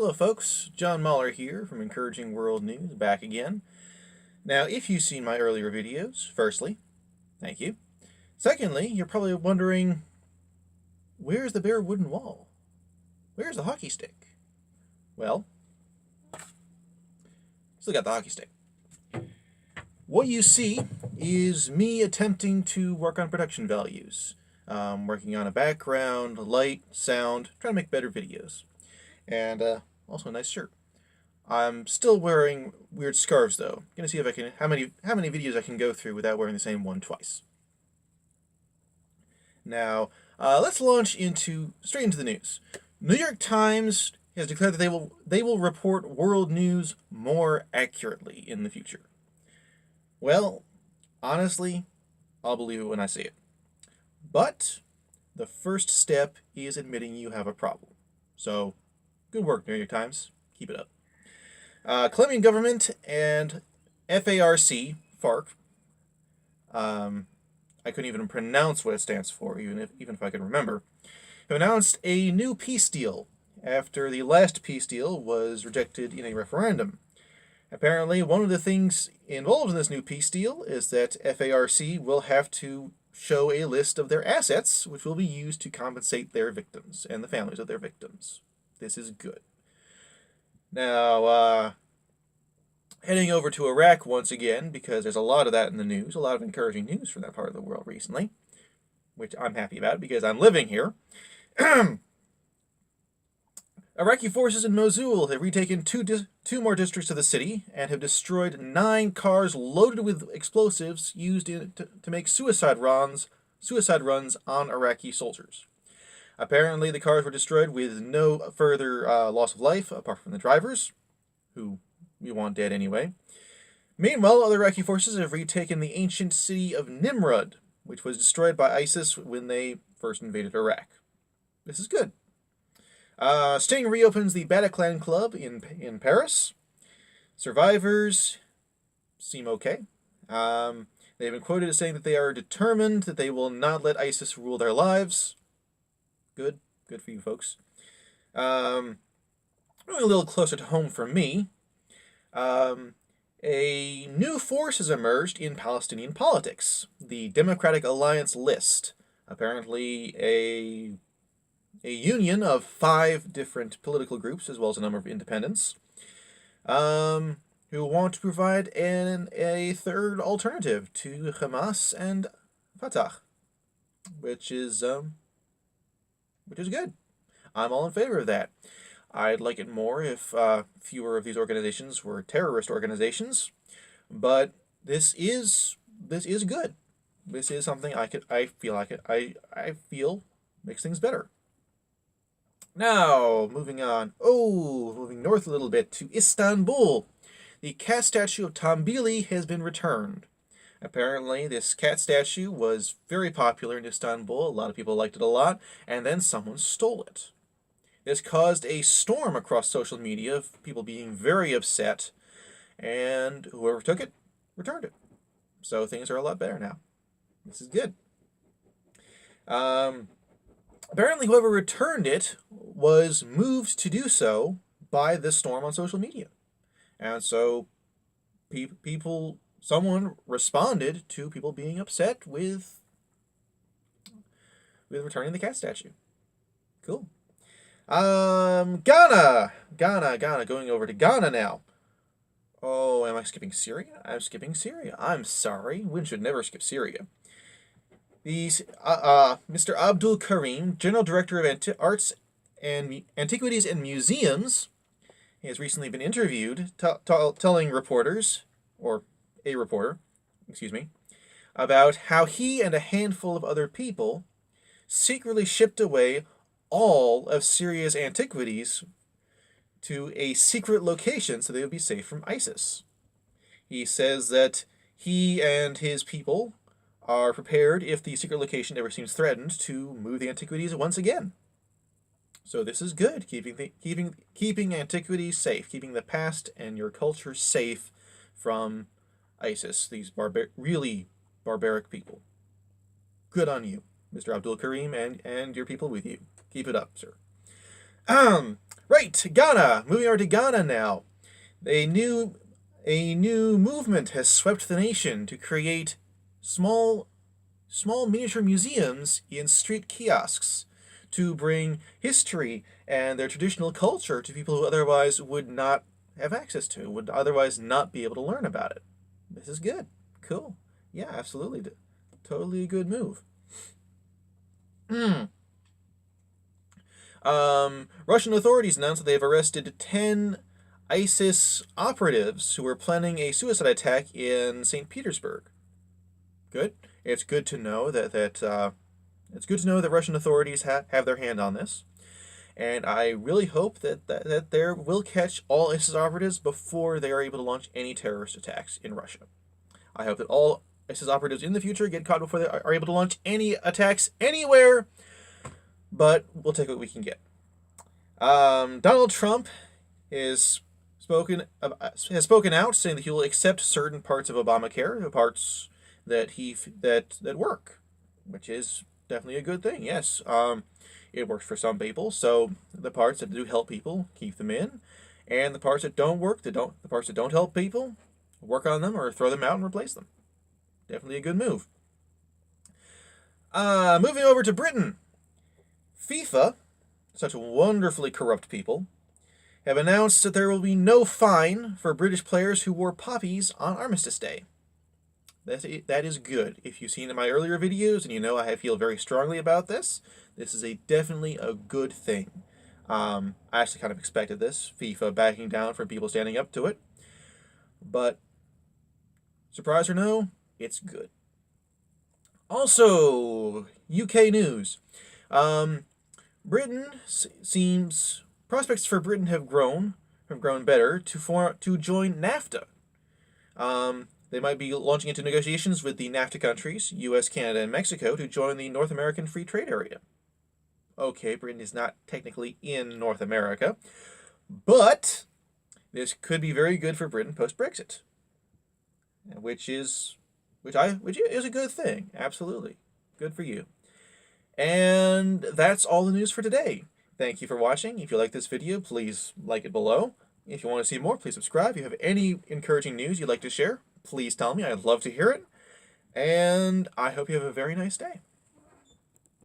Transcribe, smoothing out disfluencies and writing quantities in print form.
Hello folks, John Mahler here from Encouraging World News, back again. Now, if you've seen my earlier videos, firstly, thank you. Secondly, you're probably wondering, where's the bare wooden wall? Where's the hockey stick? Well, still got the hockey stick. What you see is me attempting to work on production values. Working on a background, light, sound, trying to make better videos. And also a nice shirt. I'm still wearing weird scarves though. Gonna see if I can how many videos I can go through without wearing the same one twice. Now, let's launch straight into the news. New York Times has declared that they will report world news more accurately in the future. Well, honestly, I'll believe it when I see it. But the first step is admitting you have a problem. So, good work, New York Times. Keep it up. Colombian government and FARC, I couldn't even pronounce what it stands for, even if I could remember, have announced a new peace deal after the last peace deal was rejected in a referendum. Apparently, one of the things involved in this new peace deal is that FARC will have to show a list of their assets, which will be used to compensate their victims and the families of their victims. This is good. Now, heading over to Iraq once again, because there's a lot of that in the news, a lot of encouraging news from that part of the world recently, which I'm happy about because I'm living here. Iraqi forces in Mosul have retaken two more districts of the city and have destroyed 9 cars loaded with explosives used to make suicide runs on Iraqi soldiers. Apparently, the cars were destroyed with no further loss of life, apart from the drivers, who we want dead anyway. Meanwhile, other Iraqi forces have retaken the ancient city of Nimrud, which was destroyed by ISIS when they first invaded Iraq. This is good. Sting reopens the Bataclan Club in Paris. Survivors seem okay. They've been quoted as saying that they are determined that they will not let ISIS rule their lives. Good for you folks. Going a little closer to home for me. A new force has emerged in Palestinian politics. The Democratic Alliance List. Apparently a union of 5 different political groups, as well as a number of independents, who want to provide a third alternative to Hamas and Fatah, which is good. I'm all in favor of that. I'd like it more if fewer of these organizations were terrorist organizations, but this is good. This is something I feel makes things better. Now, moving on. Moving north a little bit to Istanbul. The cat statue of Tambili has been returned. Apparently, this cat statue was very popular in Istanbul. A lot of people liked it a lot, and then someone stole it. This caused a storm across social media of people being very upset, and whoever took it returned it. So things are a lot better now. This is good. Apparently, whoever returned it was moved to do so by this storm on social media. And so someone responded to people being upset with returning the cat statue. Cool. Ghana, going over to Ghana now. Oh, am I skipping Syria? I'm skipping Syria. I'm sorry. One should never skip Syria. Mr. Abdul Karim, General Director of Arts and Antiquities and Museums, has recently been interviewed telling reporters, or a reporter, about how he and a handful of other people secretly shipped away all of Syria's antiquities to a secret location so they would be safe from ISIS. He says that he and his people are prepared, if the secret location ever seems threatened, to move the antiquities once again. So this is good, keeping antiquities safe, keeping the past and your culture safe from ISIS, these really barbaric people. Good on you, Mr. Abdul Karim, and your people with you. Keep it up, sir. Right, Ghana. Moving over to Ghana now. A new movement has swept the nation to create small miniature museums in street kiosks to bring history and their traditional culture to people who otherwise would not have access to, would otherwise not be able to learn about it. This is good. Cool. Yeah, absolutely. Totally a good move. Russian authorities announced that they have arrested 10 ISIS operatives who were planning a suicide attack in St. Petersburg. Good. It's good to know that Russian authorities have their hand on this, and I really hope that they will catch all ISIS operatives before they are able to launch any terrorist attacks in Russia. I hope that all ISIS operatives in the future get caught before they are able to launch any attacks anywhere. But we'll take what we can get. Donald Trump has spoken out, saying that he will accept certain parts of Obamacare, the parts that that work, which is definitely a good thing. Yes, it works for some people. So the parts that do help people, keep them in, and the parts that don't work, the parts that don't help people, work on them or throw them out and replace them. Definitely a good move. Moving over to Britain. FIFA, such wonderfully corrupt people, have announced that there will be no fine for British players who wore poppies on Armistice Day. That is good. If you've seen my earlier videos and you know I feel very strongly about this, this is definitely a good thing. I actually kind of expected this, FIFA backing down from people standing up to it. But, surprise or no, it's good. Also, UK news. Britain seems prospects for Britain have grown better to join NAFTA. They might be launching into negotiations with the NAFTA countries, U.S., Canada, and Mexico, to join the North American Free Trade Area. Okay, Britain is not technically in North America, but this could be very good for Britain post-Brexit, which is a good thing. Absolutely, good for you. And that's all the news for today. Thank you for watching. If you like this video, please like it below. If you want to see more, please subscribe. If you have any encouraging news you'd like to share, please tell me. I'd love to hear it. And I hope you have a very nice day.